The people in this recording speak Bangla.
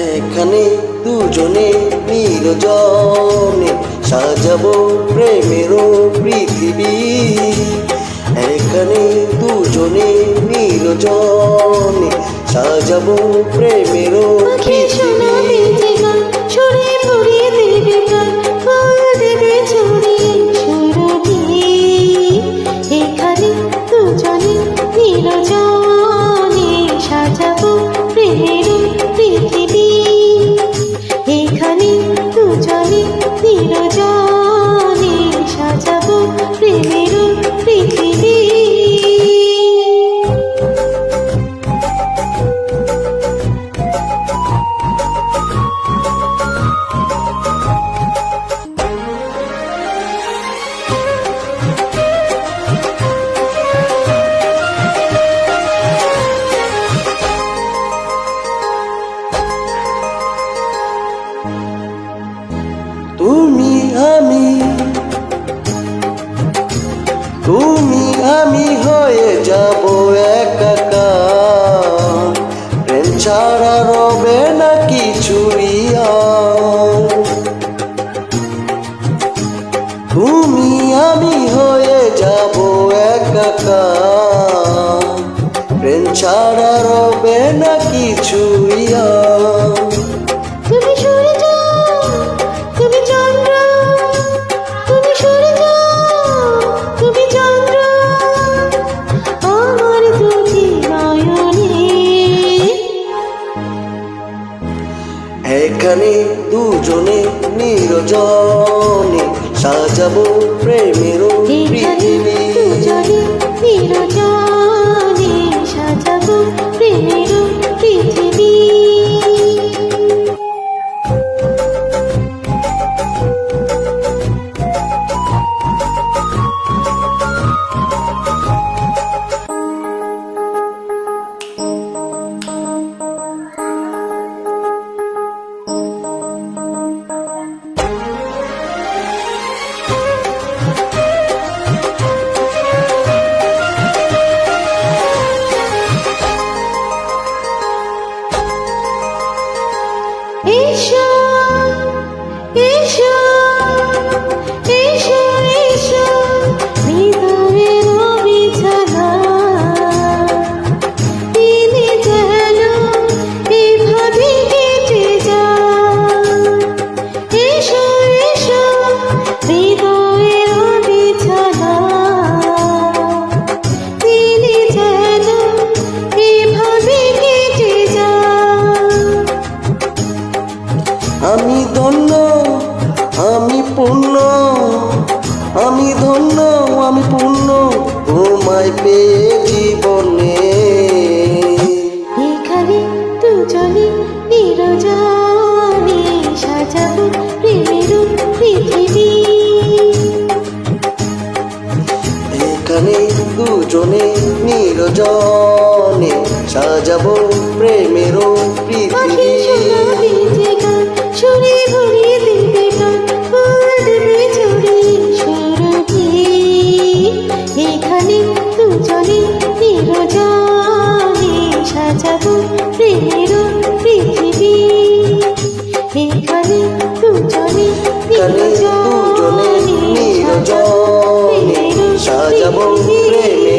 এখানে দুজনে নির্জনে সাজাবো প্রেমেরও পৃথিবী। এখানে দুজনে নির্জনে সাজাবো প্রেমেরও পৃথিবী। তুমি আমি হয়ে যাব একাকার, প্রেম ছাড়া রবে না কিছুই আর। তুমি আমি হয়ে যাব একাকার, প্রেম ছাড়া রবে না কিছুই আর। তুমি সূর্য, তুমি চন্দ্র, তুমি সূর্য, তুমি চন্দ্র, আমার দুটি নয়নে। এখানে দুজনে নির্জনে সাজাবো প্রেমেরও পৃথিবী। দুজনে নির্জনে সাজাবো প্রেমেরও পৃথিবী। এসো এসো এসো এসো হৃদয়ের বিছানা, তিনি যেন এভাবে কেটে যায়। এসো এসো হৃদয়ের বিছানা, তিনি যেন এভাবে কেটে যায়। আমি ধন্য, আমি পূর্ণ, আমি ধন্য, আমি পূর্ণ তোমায় পেয়ে জীবনে। এখানে দুজনে নির্জনে সাজাবো প্রেমেরও পৃথিবী। এখানে দুজনে নির্জনে সাজাবো প্রেমেরও পৃথিবী। সুরে ভরিয়ে দেবে গান, ফুল দেবে ছড়িয়ে সুরভি। এখানে দুজনে নির্জনে সাজাবো প্রেমেরও পৃথিবী। এখানে দুজনে নির্জনে সাজাবো প্রেমেরও